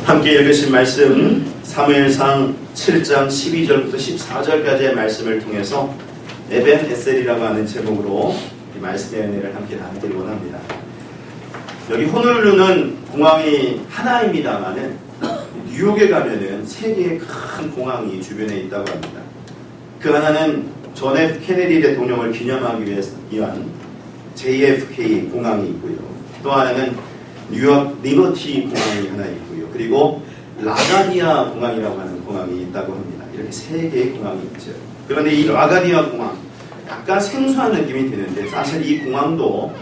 함께 읽으신 말씀 사무엘상 7장 12절부터 14절까지의 말씀을 통해서 에벤 에셀이라고 하는 제목으로 이 말씀의 은혜를 함께 나누길 원합니다. 여기 호놀룰루는 공항이 하나입니다만은 뉴욕에 가면은 세 개의 큰 공항이 주변에 있다고 합니다. 그 하나는 존 F 케네디 대통령을 기념하기 위한 JFK 공항이 있고요. 또 하나는 뉴욕 리버티 공항이 하나 있고요. 그리고 라가디아 공항이라고 하는 공항이 있다고 합니다. 이렇게 세 개의 공항이 있죠. 그런데 이 라가디아 공항 약간 생소한 느낌이 드는데 사실 이 공항도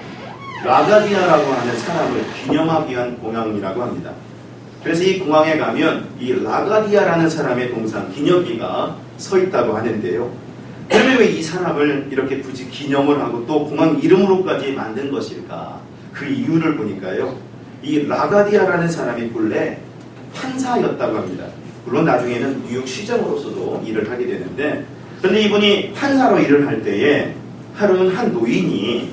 라가디아라고 하는 사람을 기념하기 위한 공항이라고 합니다. 그래서 이 공항에 가면 이 라가디아라는 사람의 동상 기념비가 서 있다고 하는데요. 그러면 왜 이 사람을 이렇게 굳이 기념을 하고 또 공항 이름으로까지 만든 것일까? 그 이유를 보니까요. 이 라가디아라는 사람이 본래 판사였다고 합니다. 물론 나중에는 뉴욕 시장으로서도 일을 하게 되는데, 그런데 이분이 판사로 일을 할 때에 하루는 한 노인이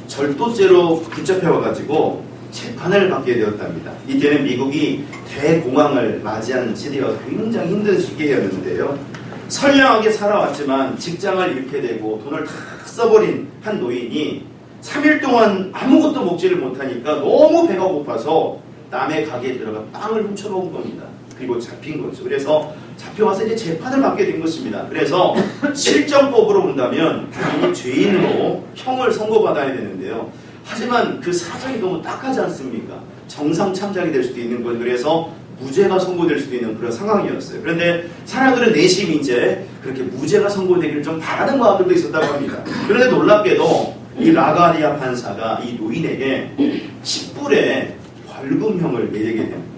절도죄로 붙잡혀와가지고 재판을 받게 되었답니다. 이때는 미국이 대공황을 맞이한 시대가 굉장히 힘든 시기였는데요. 선량하게 살아왔지만 직장을 잃게 되고 돈을 다 써버린 한 노인이 3일 동안 아무것도 먹지를 못하니까 너무 배가 고파서 남의 가게에 들어가 빵을 훔쳐먹은 겁니다. 그리고 잡힌 거죠. 그래서 잡혀와서 이제 재판을 받게 된 것입니다. 그래서 실정법으로 본다면 당연히 죄인으로 형을 선고받아야 되는데요. 하지만 그 사정이 너무 딱하지 않습니까? 정상 참작이 될 수도 있는 것. 그래서 무죄가 선고될 수도 있는 그런 상황이었어요. 그런데 사람들은 내심이 이제 그렇게 무죄가 선고되기를 좀 바라는 마음들도 있었다고 합니다. 그런데 놀랍게도 이 라가디아 판사가 이 노인에게 10불의 벌금형을 내리게 됩니다.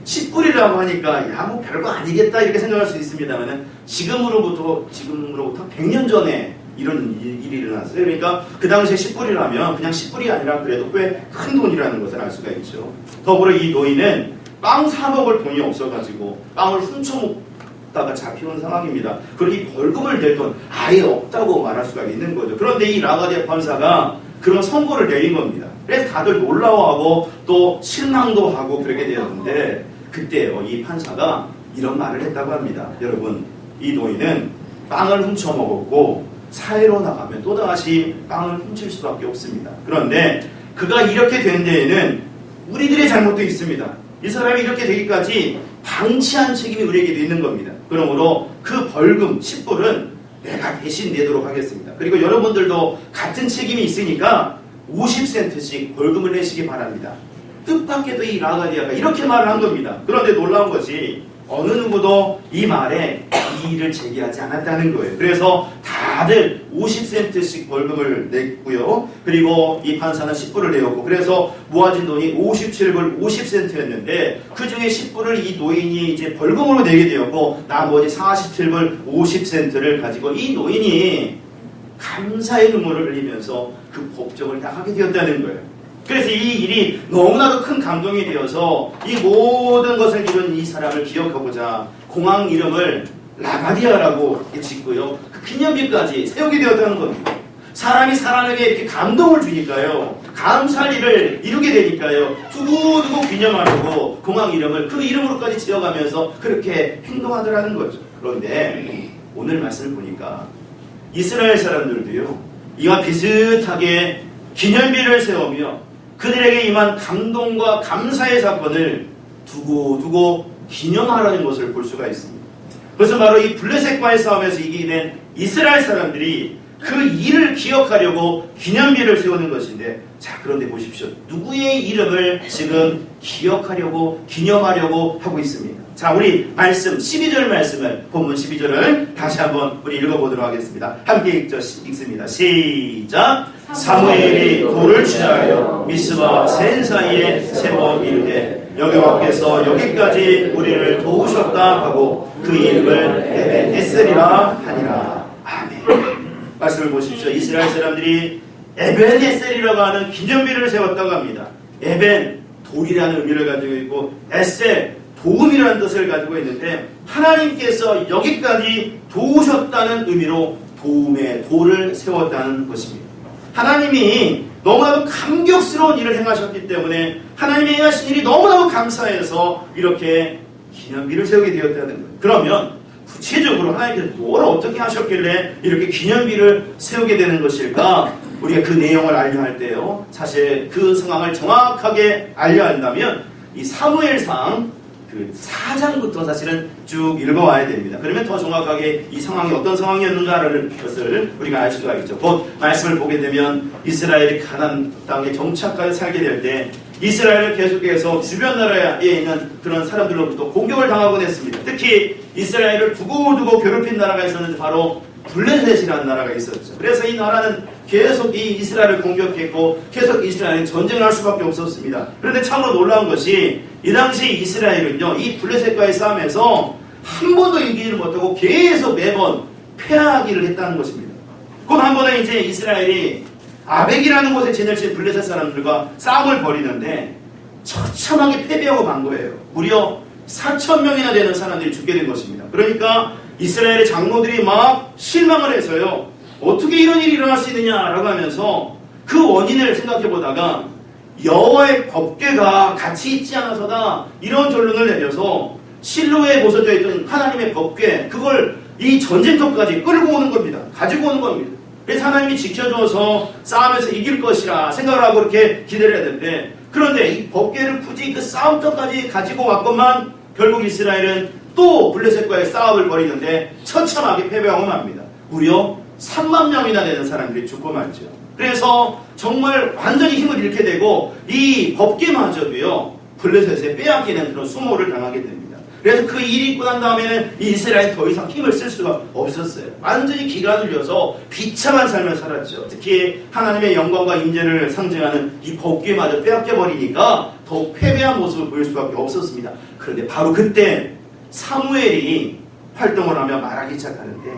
10불이라고 하니까 야 뭐 별거 아니겠다 이렇게 생각할 수 있습니다만 지금으로부터 100년 전에 이런 일이 일어났어요. 그러니까 그 당시에 10불이라면 그냥 10불이 아니라 그래도 꽤 큰 돈이라는 것을 알 수가 있죠. 더불어 이 노인은 빵 사 먹을 돈이 없어가지고 빵을 훔쳐먹다가 잡혀온 상황입니다. 그리고 이 벌금을 낼 돈 아예 없다고 말할 수가 있는 거죠. 그런데 이 라가디아 판사가 그런 선고를 내린 겁니다. 그래서 다들 놀라워하고 또 실망도 하고 그러게 되었는데 그때요 이 판사가 이런 말을 했다고 합니다. 여러분, 이 노인은 빵을 훔쳐먹었고 사회로 나가면 또다시 빵을 훔칠 수밖에 없습니다. 그런데 그가 이렇게 된 데에는 우리들의 잘못도 있습니다. 이 사람이 이렇게 되기까지 방치한 책임이 우리에게도 있는 겁니다. 그러므로 그 벌금 10불은 내가 대신 내도록 하겠습니다. 그리고 여러분들도 같은 책임이 있으니까 50센트씩 벌금을 내시기 바랍니다. 뜻밖에도 이 라가디아가 이렇게 말을 한 겁니다. 그런데 놀라운 것이 어느 누구도 이 말에 이의를 제기하지 않았다는 거예요. 그래서 다들 50센트씩 벌금을 냈고요. 그리고 이 판사는 10불을 내었고, 그래서 모아진 돈이 57불 50센트였는데 그 중에 10불을 이 노인이 이제 벌금으로 내게 되었고 나머지 47불 50센트를 가지고 이 노인이 감사의 눈물을 흘리면서 그 법정을 다 하게 되었다는 거예요. 그래서 이 일이 너무나도 큰 감동이 되어서 이 모든 것을 이룬 이 사람을 기억하고자 공항 이름을 라가디아라고 짓고요. 그 기념비까지 세우게 되었다는 겁니다. 사람이 사람에게 이렇게 감동을 주니까요. 감사할 일을 이루게 되니까요. 두고두고 기념하려고 공항 이름을 그 이름으로까지 지어가면서 그렇게 행동하더라는 거죠. 그런데 오늘 말씀을 보니까 이스라엘 사람들도요. 이와 비슷하게 기념비를 세우며 그들에게 임한 감동과 감사의 사건을 두고두고 기념하라는 것을 볼 수가 있습니다. 그래서 바로 이 블레셋과의 싸움에서 이기게 된 이스라엘 사람들이 그 일을 기억하려고 기념비를 세우는 것인데, 자, 그런데 보십시오. 누구의 이름을 지금 기억하려고 기념하려고 하고 있습니다. 자, 우리 말씀 12절 말씀을 본문 12절을 다시 한번 우리 읽어보도록 하겠습니다. 함께 읽습니다. 시작. 사무엘이 돌을 취하여 미스와 센 사이에 세워 이르되 여호와께서 여기까지 우리를 도우셨다 하고 그 이름을 에벤 에셀이라 하니라. 아멘. 말씀을 보십시오. 이스라엘 사람들이 에벤 에셀이라고 하는 기념비를 세웠다고 합니다. 에벤, 돌이라는 의미를 가지고 있고 에셀, 도움이라는 뜻을 가지고 있는데 하나님께서 여기까지 도우셨다는 의미로 도움의 돌을 세웠다는 것입니다. 하나님이 너무나도 감격스러운 일을 행하셨기 때문에 하나님이 행하신 일이 너무나도 감사해서 이렇게 기념비를 세우게 되었다는 거예요. 그러면 구체적으로 하나님께서 뭘 어떻게 하셨길래 이렇게 기념비를 세우게 되는 것일까? 우리가 그 내용을 알려 할 때요, 사실 그 상황을 정확하게 알려 한다면 이 사무엘상 그 4장부터 사실은 쭉 읽어와야 됩니다. 그러면 더 정확하게 이 상황이 어떤 상황이었는가를 것을 우리가 알 수가 있죠. 곧 말씀을 보게 되면 이스라엘이 가나안 땅에 정착하여 살게 될 때 이스라엘을 계속해서 주변 나라에 있는 그런 사람들로부터 공격을 당하곤 했습니다. 특히 이스라엘을 두고두고 괴롭힌 나라가 있었는데 바로 블레셋이라는 나라가 있었죠. 그래서 이 나라는 계속 이 이스라엘을 공격했고 계속 이스라엘은 전쟁을 할 수밖에 없었습니다. 그런데 참으로 놀라운 것이 이 당시 이스라엘은요, 이 블레셋과의 싸움에서 한 번도 이기지를 못하고 계속 매번 패하기를 했다는 것입니다. 곧 한 번은 이제 이스라엘이 아벡이라는 곳에 진열친 블레셋 사람들과 싸움을 벌이는데 처참하게 패배하고 만 거예요. 무려 4,000명이나 되는 사람들이 죽게 된 것입니다. 그러니까 이스라엘의 장로들이 막 실망을 해서요, 어떻게 이런 일이 일어날 수 있느냐라고 하면서 그 원인을 생각해 보다가 여호와의 법궤가 같이 있지 않아서다, 이런 결론을 내려서 실로에 모서져 있던 하나님의 법궤, 그걸 이 전쟁터까지 끌고 오는 겁니다. 가지고 오는 겁니다. 그래서 하나님이 지켜줘서 싸움에서 이길 것이라 생각을 하고 이렇게 기대를 해야 되는데, 그런데 이 법궤를 굳이 그 싸움터까지 가지고 왔건만 결국 이스라엘은 또 블레셋과의 싸움을 벌이는데 처참하게 패배하고 맙니다. 무려 3만 명이나 되는 사람들이 죽고 말죠. 그래서 정말 완전히 힘을 잃게 되고 이 법궤마저도요, 블레셋에 빼앗기는 그런 수모를 당하게 됩니다. 그래서 그 일이 있고 난 다음에는 이 이스라엘이 더 이상 힘을 쓸 수가 없었어요. 완전히 기가 눌려서 비참한 삶을 살았죠. 특히 하나님의 영광과 임재를 상징하는 이 법궤마저 빼앗겨버리니까 더욱 패배한 모습을 보일 수밖에 없었습니다. 그런데 바로 그때 사무엘이 활동을 하며 말하기 시작하는데,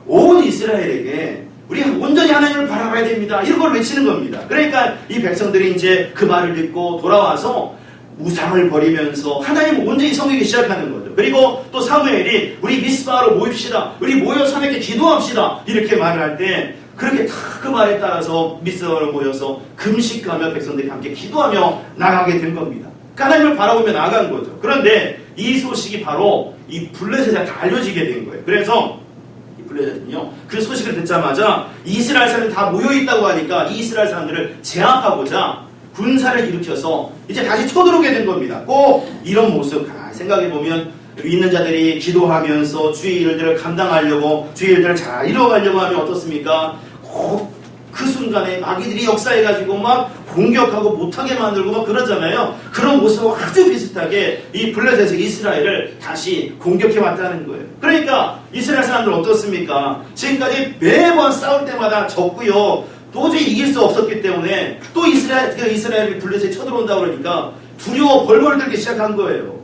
온 이스라엘에게 우리 온전히 하나님을 바라봐야 됩니다, 이런 걸 외치는 겁니다. 그러니까 이 백성들이 이제 그 말을 듣고 돌아와서 무상을 버리면서 하나님을 온전히 섬기기 시작하는 거죠. 그리고 또 사무엘이 우리 미스바로 모입시다, 우리 모여서 함께 기도합시다, 이렇게 말을 할 때 그렇게 다 그 말에 따라서 미스바로 모여서 금식하며 백성들이 함께 기도하며 나가게 된 겁니다. 하나님을 바라보며 나간 거죠. 그런데 이 소식이 바로 이 블레셋에 다 알려지게 된 거예요. 그래서 이 블레셋은요, 그 소식을 듣자마자 이스라엘 사람들이 다 모여있다고 하니까 이 이스라엘 사람들을 제압하고자 군사를 일으켜서 이제 다시 쳐들어오게 된 겁니다. 꼭 이런 모습 생각해보면 있는 자들이 기도하면서 주의 일들을 감당하려고, 주의 일들을 잘 이뤄가려고 하면 어떻습니까? 꼭 그 순간에 마귀들이 역사해가지고 막 공격하고 못하게 만들고 막 그러잖아요. 그런 모습과 아주 비슷하게 이 블레셋의 이스라엘을 다시 공격해왔다는 거예요. 그러니까 이스라엘 사람들 어떻습니까? 지금까지 매번 싸울 때마다 졌고요, 도저히 이길 수 없었기 때문에 또 이스라엘이 블레셋에 쳐들어온다 그러니까 두려워 벌벌 들기 시작한 거예요.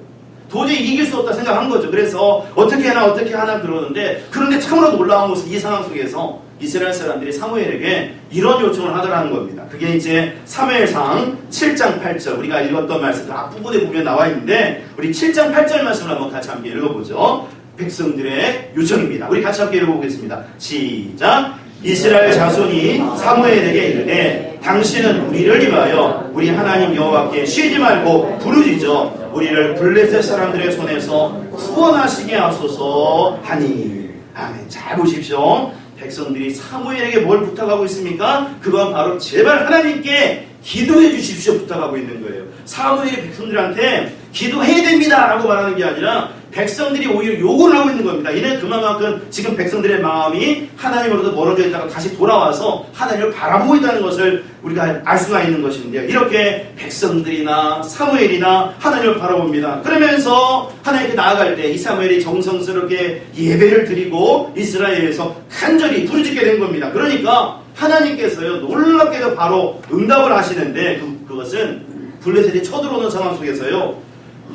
도저히 이길 수 없다 생각한 거죠. 그래서 어떻게 하나 그러는데, 그런데 참으로 놀라운 것은 이 상황 속에서 이스라엘 사람들이 사무엘에게 이런 요청을 하더라는 겁니다. 그게 이제 사무엘상 7장 8절, 우리가 읽었던 말씀 그 앞부분에 보면 나와 있는데, 우리 7장 8절 말씀을 한번 같이 함께 읽어보죠. 백성들의 요청입니다. 우리 같이 함께 읽어보겠습니다. 시작. 이스라엘 자손이 사무엘에게 이르되 당신은 우리를 위하여 우리 하나님 여호와께 쉬지 말고 부르짖어 우리를 블레셋 사람들의 손에서 구원하시게 하소서 하니. 아멘. 잘 보십시오. 백성들이 사무엘에게 뭘 부탁하고 있습니까? 그건 바로 제발 하나님께 기도해 주십시오 부탁하고 있는 거예요. 사무엘이 백성들한테 기도해야 됩니다 라고 말하는 게 아니라 백성들이 오히려 요구를 하고 있는 겁니다. 이는 그만큼 지금 백성들의 마음이 하나님으로부터 멀어져 있다가 다시 돌아와서 하나님을 바라보고 있다는 것을 우리가 알 수가 있는 것인데요. 이렇게 백성들이나 사무엘이나 하나님을 바라봅니다. 그러면서 하나님께 나아갈 때 이 사무엘이 정성스럽게 예배를 드리고 이스라엘에서 간절히 부르짖게 된 겁니다. 그러니까 하나님께서요, 놀랍게도 바로 응답을 하시는데, 그것은 블레셋이 쳐들어오는 상황 속에서요,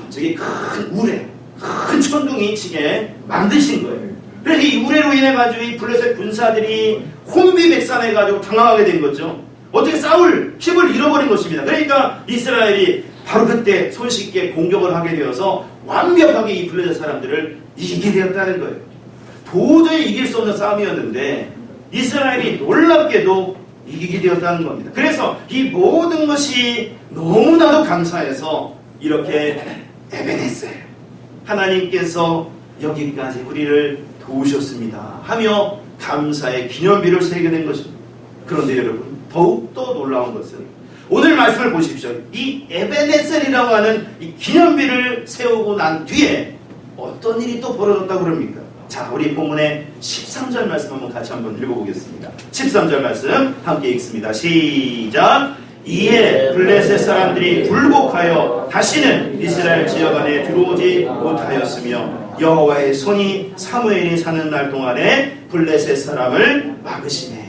저기 큰 우레, 큰 천둥이 치게 만드신 거예요. 그래서 이 우레로 인해 가지고 이 블레셋 군사들이 혼비백산해 가지고 당황하게 된 거죠. 어떻게 싸울 힘을 잃어버린 것입니다. 그러니까 이스라엘이 바로 그때 손쉽게 공격을 하게 되어서 완벽하게 이 블레셋 사람들을 이기게 되었다는 거예요. 도저히 이길 수 없는 싸움이었는데 이스라엘이 놀랍게도 이기게 되었다는 겁니다. 그래서 이 모든 것이 너무나도 감사해서 이렇게 에베네셀, 하나님께서 여기까지 우리를 도우셨습니다 하며 감사의 기념비를 세게 된 것입니다. 그런데 여러분, 더욱더 놀라운 것은 오늘 말씀을 보십시오. 이 에베네셀이라고 하는 이 기념비를 세우고 난 뒤에 어떤 일이 또 벌어졌다고 그럽니까? 자, 우리 본문의 13절 말씀 한번 읽어보겠습니다. 13절 말씀 함께 읽습니다. 시작! 이에 블레셋 사람들이 굴복하여 다시는 이스라엘 지역 안에 들어오지 못하였으며 여호와의 손이 사무엘이 사는 날 동안에 블레셋 사람을 막으시네.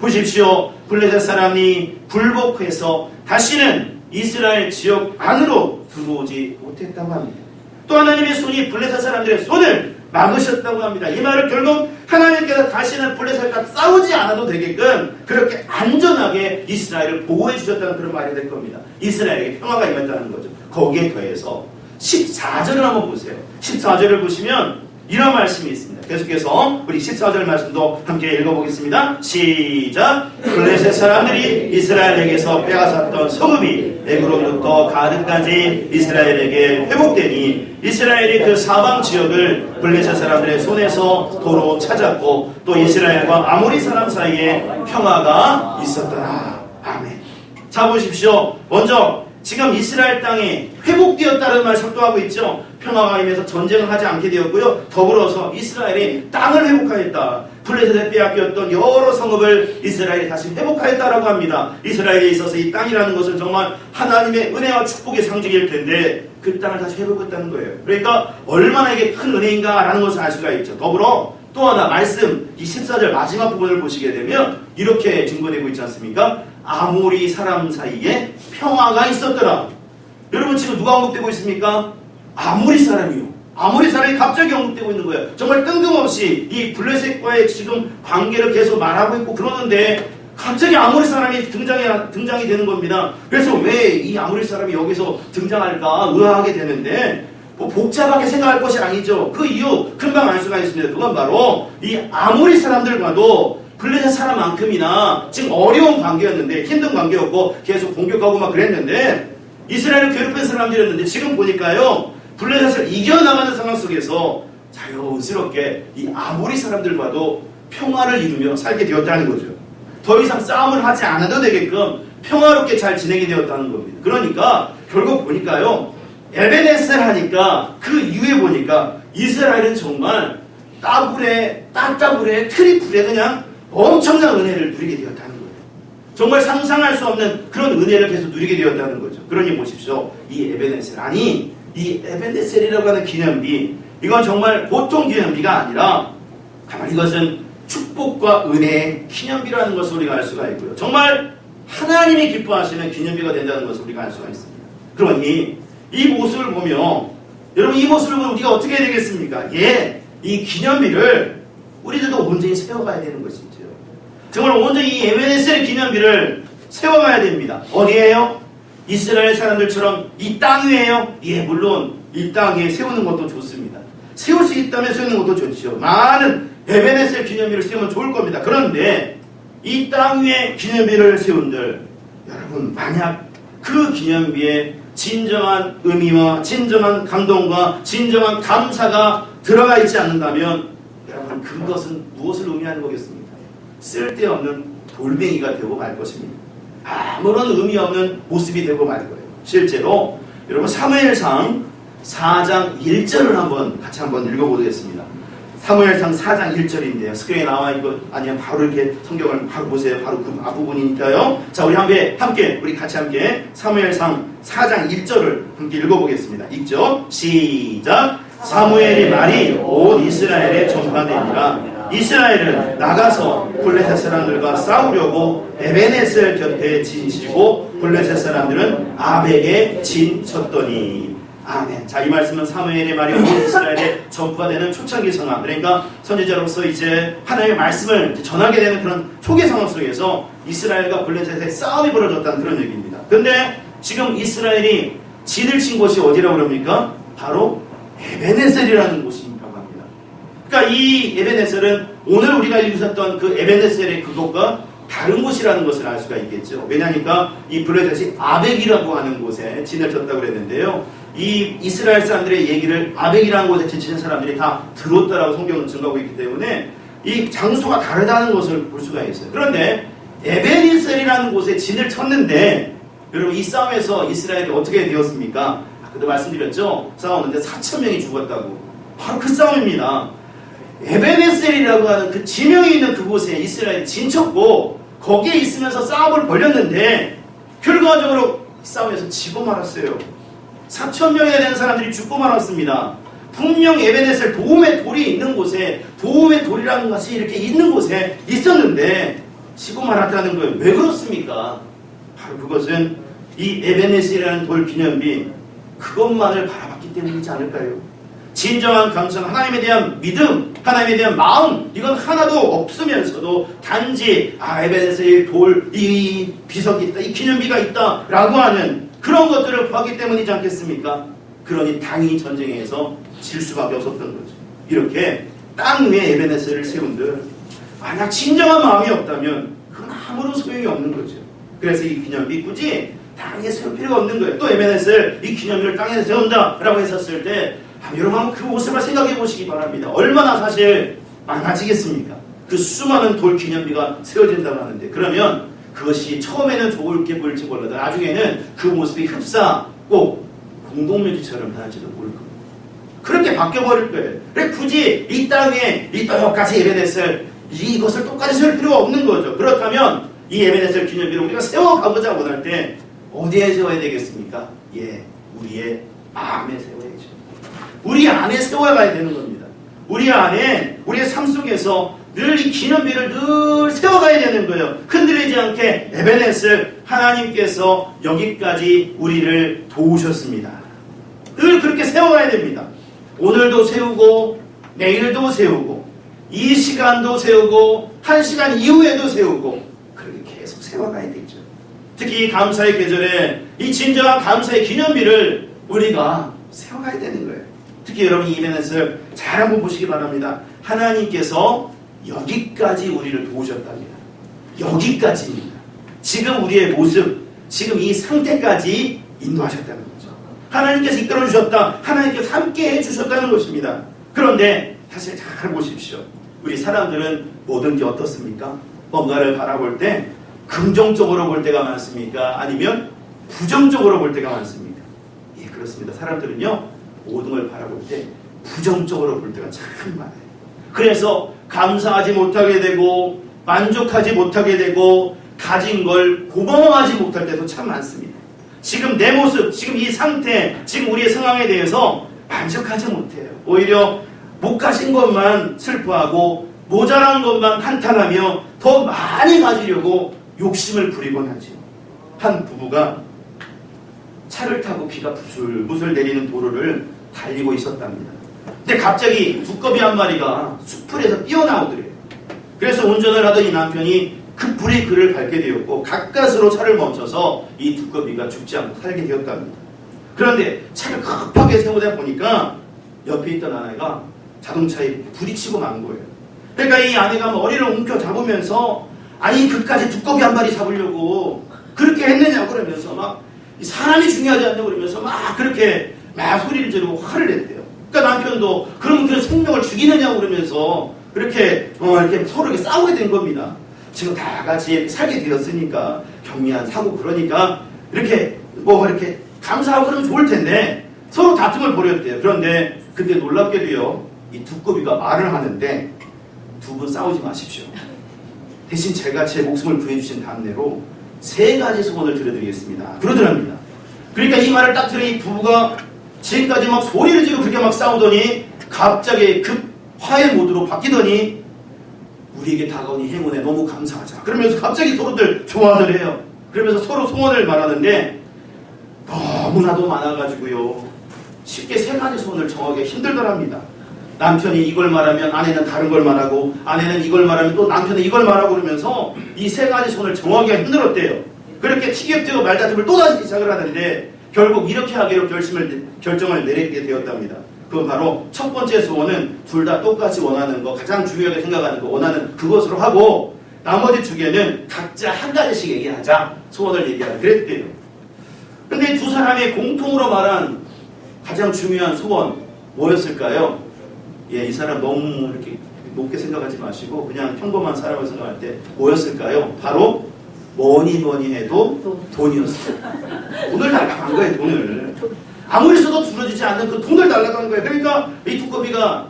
보십시오. 블레셋 사람이 굴복해서 다시는 이스라엘 지역 안으로 들어오지 못했다고 합니다. 또 하나님의 손이 블레셋 사람들의 손을 막으셨다고 합니다. 이 말은 결국 하나님께서 다시는 블레셋과 싸우지 않아도 되게끔 그렇게 안전하게 이스라엘을 보호해 주셨다는 그런 말이 될 겁니다. 이스라엘에게 평화가 임했다는 거죠. 거기에 더해서 14절을 한번 보세요. 14절을 보시면 이런 말씀이 있습니다. 계속해서 우리 14절 말씀도 함께 읽어보겠습니다. 시작! 블레셋 사람들이 이스라엘에게서 빼앗았던 성읍이 에그론부터 가든까지 이스라엘에게 회복되니 이스라엘이 그 사방 지역을 블레셋 사람들의 손에서 도로 찾았고 또 이스라엘과 아모리 사람 사이에 평화가 있었더라. 아멘. 자, 보십시오. 먼저 지금 이스라엘 땅이 회복되었다는 말 설도하고 있죠. 평화가 임해서 전쟁을 하지 않게 되었고요. 더불어서 이스라엘이 땅을 회복하였다. 블레셋에 빼앗겼던 여러 성읍을 이스라엘이 다시 회복하였다라고 합니다. 이스라엘에 있어서 이 땅이라는 것은 정말 하나님의 은혜와 축복의 상징일 텐데 그 땅을 다시 회복했다는 거예요. 그러니까 얼마나 이게 큰 은혜인가라는 것을 알 수가 있죠. 더불어 또 하나 말씀 이 14절 마지막 부분을 보시게 되면 이렇게 증거되고 있지 않습니까? 아모리 사람 사이에 평화가 있었더라. 여러분 지금 누가 언급되고 있습니까? 아모리 사람이요. 아모리 사람이 갑자기 언급되고 있는 거예요. 정말 뜬금없이 이 블레셋과의 지금 관계를 계속 말하고 있고 그러는데 갑자기 아모리 사람이 등장이 되는 겁니다. 그래서 왜 이 아모리 사람이 여기서 등장할까 의아하게 되는데 뭐 복잡하게 생각할 것이 아니죠. 그 이유 금방 알 수가 있습니다. 그건 바로 이 아모리 사람들과도 블레셋 사람만큼이나 지금 어려운 관계였는데 힘든 관계였고 계속 공격하고 막 그랬는데 이스라엘을 괴롭힌 사람들이었는데 지금 보니까요 블레셋을 이겨나가는 상황 속에서 자연스럽게 이 아모리 사람들과도 평화를 이루며 살게 되었다는 거죠. 더 이상 싸움을 하지 않아도 되게끔 평화롭게 잘 진행이 되었다는 겁니다. 그러니까 결국 보니까요 에베네셀 하니까 그 이후에 보니까 이스라엘은 정말 따따블에 트리플에 그냥 엄청난 은혜를 누리게 되었다는 거예요. 정말 상상할 수 없는 그런 은혜를 계속 누리게 되었다는 거죠. 그러니 보십시오. 이 에베네셀 아니 이 에베네셀이라고 하는 기념비 이건 정말 보통 기념비가 아니라 가만히 이것은 축복과 은혜의 기념비라는 것을 우리가 알 수가 있고요. 정말 하나님이 기뻐하시는 기념비가 된다는 것을 우리가 알 수가 있습니다. 그러니 이 모습을 보면 여러분 이 모습을 보면 우리가 어떻게 해야 되겠습니까? 이 기념비를 우리들도 온전히 세워가야 되는 것이죠. 정말 온전히 이 에베네셀 기념비를 세워가야 됩니다. 어디에요? 이스라엘 사람들처럼 이 땅 위에요? 물론 이 땅 위에 세우는 것도 좋습니다. 세울 수 있다면 세우는 것도 좋죠. 많은 에베네셀 기념비를 세우면 좋을 겁니다. 그런데 이 땅 위에 기념비를 세운들 여러분 만약 그 기념비에 진정한 의미와 진정한 감동과 진정한 감사가 들어가 있지 않는다면 여러분 그것은 무엇을 의미하는 거겠습니까? 쓸데없는 돌멩이가 되고 말 것입니다. 아무런 의미 없는 모습이 되고 말 거예요. 실제로 여러분 사무엘상 4장 1절을 같이 한번 읽어보겠습니다. 사무엘상 4장 1절인데요. 스크린에 나와 있고 아니면 바로 이렇게 성경을 바로 보세요. 바로 그 앞부분이니까요. 자, 우리 같이 함께 사무엘상 4장 1절을 함께 읽어보겠습니다. 읽죠? 시작! 사무엘이 말이 온 이스라엘에 전파되니라. 이스라엘은 나가서 블레셋 사람들과 싸우려고 에베네셀 곁에 진치고 블레셋 사람들은 아벡에 진쳤더니. 아멘. 자, 이 말씀은 사무엘의 말이 온 이스라엘에 전파가 되는 초창기 상황, 그러니까 선지자로서 이제 하나님의 말씀을 전하게 되는 그런 초기 상황 속에서 이스라엘과 블레셋의 싸움이 벌어졌다는 그런 얘기입니다. 근데 지금 이스라엘이 진을 친 곳이 어디라고 그럽니까? 바로 에베네셀이라는 곳이라고 합니다. 그러니까 이 에베네셀은 오늘 우리가 읽으셨던 그 에베네셀의 그것과 다른 곳이라는 것을 알 수가 있겠죠. 왜냐하니까 이 블레셋이 아벡이라고 하는 곳에 진을 쳤다고 그랬는데요. 이 이스라엘 사람들의 얘기를 아벡이라는 곳에 지치는 사람들이 다 들었다라고 성경은 증거하고 있기 때문에 이 장소가 다르다는 것을 볼 수가 있어요. 그런데 에벤이셀이라는 곳에 진을 쳤는데 여러분 이 싸움에서 이스라엘이 어떻게 되었습니까? 아까도 말씀드렸죠. 싸웠는데 4,000명이 죽었다고. 바로 그 싸움입니다. 에벤에셀이라고 하는 그 지명이 있는 그곳에 이스라엘이 진쳤고 거기에 있으면서 싸움을 벌였는데 결과적으로 싸움에서 지고 말았어요. 4,000명에 대한 사람들이 죽고 말았습니다. 분명 에벤에셀 도움의 돌이 있는 곳에 도움의 돌이라는 것이 이렇게 있는 곳에 있었는데 지고 말았다는 거예요. 왜 그렇습니까? 바로 그것은 이 에벤에셀이라는 돌 기념비 그것만을 바라봤기 때문이지 않을까요? 진정한 감성, 하나님에 대한 믿음, 하나님에 대한 마음 이건 하나도 없으면서도 단지 에벤에셀 돌, 이 비석이 있다, 이 기념비가 있다 라고 하는 그런 것들을 보았기 때문이지 않겠습니까? 그러니 당연히 전쟁에서 질 수밖에 없었던 거죠. 이렇게 땅 위에 에벤에셀을 세운들 만약 진정한 마음이 없다면 그건 아무런 소용이 없는 거죠. 그래서 이 기념비 굳이 땅에 세울 필요가 없는 거예요. 또 에벤에셀 이 기념비를 땅에 세운다 라고 했었을 때 여러분 한번 그 모습을 생각해 보시기 바랍니다. 얼마나 사실 많아지겠습니까? 그 수많은 돌 기념비가 세워진다고 하는데 그러면 그것이 처음에는 좋게 보일지 몰라도 나중에는 그 모습이 흡사하고 공동묘지처럼 변할지도 모를 겁니다. 그렇게 바뀌어버릴 거예요. 그래 굳이 이 땅에 이 똑같이 에벤에셀 이것을 똑같이 세울 필요가 없는 거죠. 그렇다면 이 에벤에셀 기념비를 우리가 세워가보자 원할 때 어디에 세워야 되겠습니까? 우리의 마음에 세워야죠. 우리 안에 세워가야 되는 겁니다. 우리 안에 우리의 삶 속에서 늘 이 기념비를 늘 세워가야 되는 거예요. 흔들리지 않게 에벤에셀 하나님께서 여기까지 우리를 도우셨습니다. 늘 그렇게 세워가야 됩니다. 오늘도 세우고 내일도 세우고 이 시간도 세우고 1시간 이후에도 세우고 그렇게 계속 세워가야 되죠. 특히 이 감사의 계절에 이 진정한 감사의 기념비를 우리가 세워가야 되는 거예요. 특히 여러분 이 에벤에셀 잘 한번 보시기 바랍니다. 하나님께서 여기까지 우리를 도우셨답니다. 여기까지입니다. 지금 우리의 모습, 지금 이 상태까지 인도하셨다는 거죠. 하나님께서 이끌어주셨다. 하나님께서 함께 해주셨다는 것입니다. 그런데 사실 잘 보십시오. 우리 사람들은 뭐든지 어떻습니까? 뭔가를 바라볼 때 긍정적으로 볼 때가 많습니까? 아니면 부정적으로 볼 때가 많습니까? 예, 그렇습니다. 사람들은요 모든 걸 바라볼 때 부정적으로 볼 때가 참 많아요. 그래서 감사하지 못하게 되고 만족하지 못하게 되고 가진 걸 고마워하지 못할 때도 참 많습니다. 지금 내 모습, 지금 이 상태, 지금 우리의 상황에 대해서 만족하지 못해요. 오히려 못 가진 것만 슬퍼하고 모자란 것만 한탄하며 더 많이 가지려고 욕심을 부리곤 하죠. 한 부부가 차를 타고 비가 부슬부슬 내리는 도로를 달리고 있었답니다. 근데 갑자기 두꺼비 한 마리가 수풀에서 뛰어나오더래요. 그래서 운전을 하던 이 남편이 그 브레이크를 밟게 되었고 가까스로 차를 멈춰서 이 두꺼비가 죽지 않고 살게 되었답니다. 그런데 차를 급하게 세우다 보니까 옆에 있던 아내가 자동차에 부딪히고 만 거예요. 그러니까 이 아내가 머리를 움켜 잡으면서 아니 그까지 두꺼비 한 마리 잡으려고 그렇게 했느냐고 그러면서 막 사람이 중요하지 않냐고 그러면서 막 그렇게 막 소리를 지르고 화를 냈대요. 그러니까 남편도 그러면 그 생명을 죽이느냐고 그러면서 이렇게 서로 이렇게 싸우게 된 겁니다. 지금 다 같이 살게 되었으니까 경미한 사고 그러니까 이렇게 이렇게 감사하고 그러면 좋을 텐데 서로 다툼을 벌였대요. 그런데 그때 놀랍게도요 이 두꺼비가 말을 하는데 두 분 싸우지 마십시오. 대신 제가 제 목숨을 구해주신 답례로 3가지 소원을 들려드리겠습니다. 그러더랍니다. 그러니까 이 말을 딱 들으니 부부가 지금까지 막 소리를 지르고 그렇게 막 싸우더니 갑자기 급 화해 모드로 바뀌더니 우리에게 다가온 이 행운에 너무 감사하자. 그러면서 갑자기 서로들 좋아들 해요. 그러면서 서로 소원을 말하는데 너무나도 많아가지고요. 쉽게 3가지 소원을 정하기 힘들더랍니다. 남편이 이걸 말하면 아내는 다른 걸 말하고 아내는 이걸 말하면 또 남편은 이걸 말하고 그러면서 이 3가지 소원을 정하기가 힘들었대요. 그렇게 티격태격 말다툼을 또다시 시작을 하는데 결국 이렇게 하기로 결정을 내리게 되었답니다. 그건 바로 첫 번째 소원은 둘 다 똑같이 원하는 거, 가장 중요하게 생각하는 거, 원하는 그것으로 하고 나머지 두 개는 각자 한 가지씩 얘기하자. 소원을 얘기하라. 그랬대요. 근데 두 사람이 공통으로 말한 가장 중요한 소원 뭐였을까요? 예, 이 사람 너무 이렇게 높게 생각하지 마시고 그냥 평범한 사람을 생각할 때 뭐였을까요? 바로 뭐니 해도 돈이었어요. 돈을 달라고 한 거예요. 돈을. 아무리 써도 줄어지지 않는 그 돈을 달라고 한 거예요. 그러니까 이 두꺼비가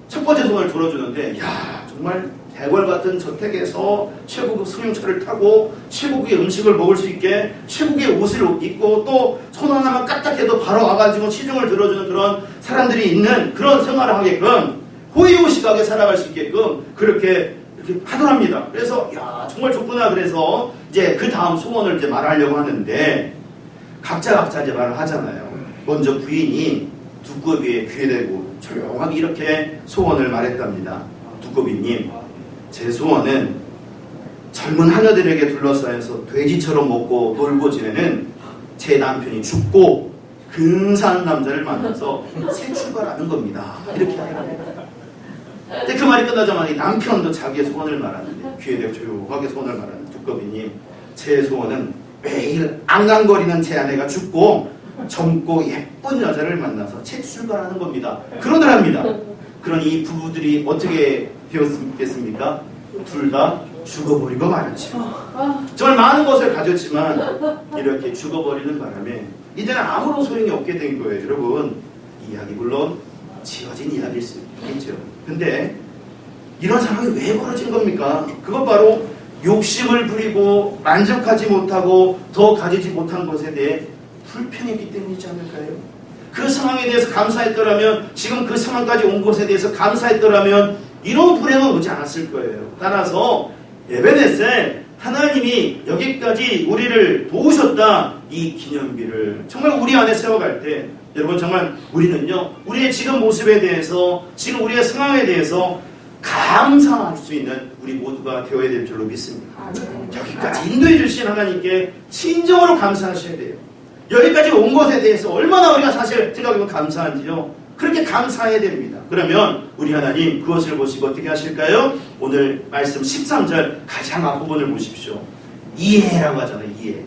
첫 번째 소원을 들어주는데 야 정말 대궐 같은 저택에서 최고급 승용차를 타고 최고급의 음식을 먹을 수 있게 최고급의 옷을 입고 또 손 하나만 까딱해도 바로 와가지고 시중을 들어주는 그런 사람들이 있는 그런 생활을 하게끔 호의호식하게 살아갈 수 있게끔 그렇게 이렇게 하더랍니다. 그래서 야 정말 좋구나. 그래서 이제 그 다음 소원을 이제 말하려고 하는데 각자 이제 말을 하잖아요. 먼저 부인이 두꺼비의 귀에 대고 조용하게 이렇게 소원을 말했답니다. 두꺼비님, 제 소원은 젊은 하녀들에게 둘러싸여서 돼지처럼 먹고 놀고 지내는 제 남편이 죽고 근사한 남자를 만나서 새 출발하는 겁니다. 이렇게 하더라고요. 근데 그 말이 끝나자마자 남편도 자기의 소원을 말하는데 귀에 대고 조용하게 소원을 말하는 두꺼비님, 제 소원은 매일 앙앙거리는 제 아내가 죽고 젊고 예쁜 여자를 만나서 새 출발하는 겁니다. 그러더랍니다. 그러니 이 부부들이 어떻게 되었겠습니까? 둘 다 죽어버리고 말았죠. 정말 많은 것을 가졌지만 이렇게 죽어버리는 바람에 이제는 아무런 소용이 없게 된 거예요. 여러분, 이 이야기 물론 지어진 이야기일 수 있겠죠. 근데 이런 상황이 왜 벌어진 겁니까? 그것 바로 욕심을 부리고 만족하지 못하고 더 가지지 못한 것에 대해 불평했기 때문이지 않을까요? 그 상황에 대해서 감사했더라면, 지금 그 상황까지 온 것에 대해서 감사했더라면 이런 불행은 오지 않았을 거예요. 따라서 에베네셀, 하나님이 여기까지 우리를 도우셨다, 이 기념비를 정말 우리 안에 세워갈 때, 여러분 정말 우리는요, 우리의 지금 모습에 대해서, 지금 우리의 상황에 대해서 감사할 수 있는 우리 모두가 되어야 될 줄로 믿습니다. 여기까지 인도해 주신 하나님께 진정으로 감사하셔야 돼요. 여기까지 온 것에 대해서 얼마나 우리가 사실 생각해보면 감사한지요. 그렇게 감사해야 됩니다. 그러면 우리 하나님 그것을 보시고 어떻게 하실까요? 오늘 말씀 13절 가장 앞부분을 보십시오. 이해라고 하잖아요. 이해.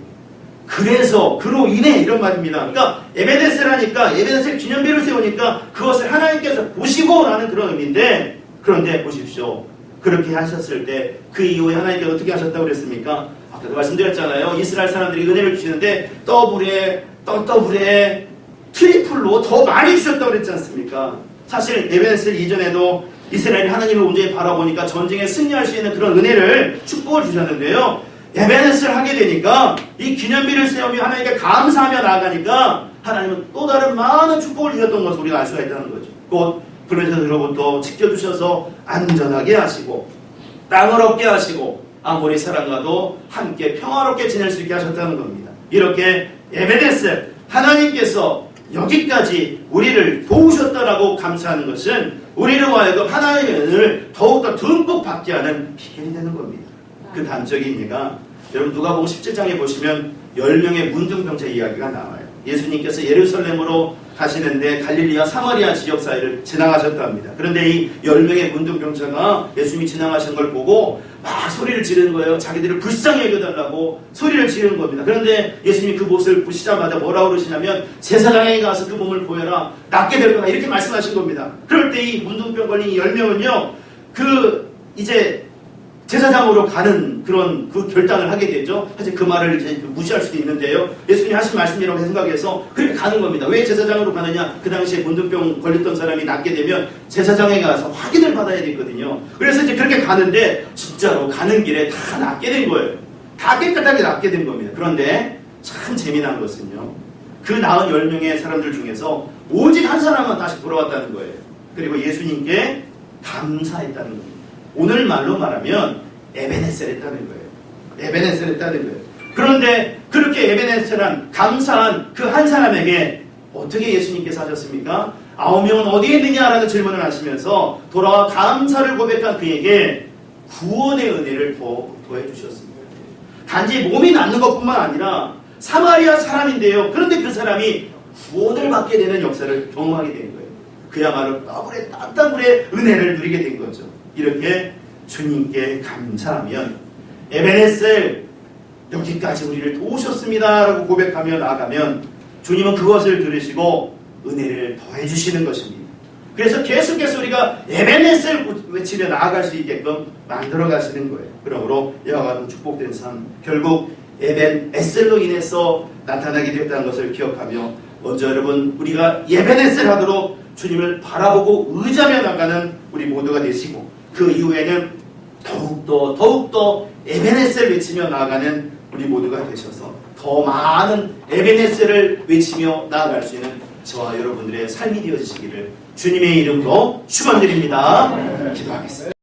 그래서 그로 인해 이런 말입니다. 그러니까 에베네셀하니까, 에베네셀 기념비를 세우니까 그것을 하나님께서 보시고 라는 그런 의미인데, 그런데 보십시오. 그렇게 하셨을 때 그 이후에 하나님께서 어떻게 하셨다고 그랬습니까? 아까도 말씀드렸잖아요. 이스라엘 사람들이 은혜를 주시는데 더블에 트리플로 더 많이 주셨다고 그랬지 않습니까? 사실 에베네셀 이전에도 이스라엘이 하나님을 온전히 바라보니까 전쟁에 승리할 수 있는 그런 은혜를, 축복을 주셨는데요. 에베네셀 하게 되니까 이 기념비를 세우며 하나님께 감사하며 나아가니까 하나님은 또 다른 많은 축복을 주셨던 것을 우리가 알 수가 있다는 거죠. 곧 블레셋으로부터 지켜주셔서 안전하게 하시고 땅을 얻게 하시고 아모리 사람과도 함께 평화롭게 지낼 수 있게 하셨다는 겁니다. 이렇게 에베네셀, 하나님께서 여기까지 우리를 도우셨다라고 감사하는 것은 우리를 하여금 하나님의 은혜를 더욱더 듬뿍 받게 하는 비결이 되는 겁니다. 그 단적인 예가 여러분 누가복음 17장에 보시면 10명의 문둥병자 이야기가 나와요. 예수님께서 예루살렘으로 가시는데 갈릴리와 사마리아 지역 사이를 지나가셨답니다. 그런데 이 10명의 문둥병자가 예수님이 지나가시는 걸 보고 막 소리를 지르는 거예요. 자기들을 불쌍히 여겨달라고 소리를 지르는 겁니다. 그런데 예수님이 그 모습을 보시자마자 뭐라고 그러시냐면 제사장에게 가서 그 몸을 보여라, 낫게 될 거다, 이렇게 말씀하신 겁니다. 그럴 때 이 문둥병 걸린 이 10명은요 이제 제사장으로 가는 그런 그 결단을 하게 되죠. 사실 그 말을 이제 무시할 수도 있는데요. 예수님이 하신 말씀이라고 생각해서 그렇게 가는 겁니다. 왜 제사장으로 가느냐? 그 당시에 문둥병 걸렸던 사람이 낫게 되면 제사장에 가서 확인을 받아야 되거든요. 그래서 이제 그렇게 가는데 진짜로 가는 길에 다 낫게 된 거예요. 다 깨끗하게 낫게 된 겁니다. 그런데 참 재미난 것은요, 그 나은 10명의 사람들 중에서 오직 한 사람만 다시 돌아왔다는 거예요. 그리고 예수님께 감사했다는 겁니다. 오늘 말로 말하면 에베네셀 했다는 거예요. 에베네셀 했다는 거예요. 그런데 그렇게 에베네셀한 감사한 그 한 사람에게 어떻게 예수님께서 하셨습니까? 9명은 어디에 있느냐라는 질문을 하시면서 돌아와 감사를 고백한 그에게 구원의 은혜를 더해 주셨습니다. 단지 몸이 낫는 것뿐만 아니라 사마리아 사람인데요. 그런데 그 사람이 구원을 받게 되는 역사를 경험하게 된 거예요. 그야말로 더블의 은혜를 누리게 된 거죠. 이렇게 주님께 감사하면 에베네셀 여기까지 우리를 도우셨습니다 라고 고백하며 나아가면 주님은 그것을 들으시고 은혜를 더해 주시는 것입니다. 그래서 계속해서 우리가 에베네셀 외치며 나아갈 수 있게끔 만들어 가시는 거예요. 그러므로 이와 같은 축복된 삶, 결국 에벤에셀로 인해서 나타나게 되었다는 것을 기억하며 먼저 여러분 우리가 에벤에셀 하도록 주님을 바라보고 의지하며 나가는 우리 모두가 되시고 그 이후에는 더욱더 에벤에셀 외치며 나아가는 우리 모두가 되셔서 더 많은 에벤에셀을 외치며 나아갈 수 있는 저와 여러분들의 삶이 되어지시기를 주님의 이름으로 축원드립니다. 기도하겠습니다.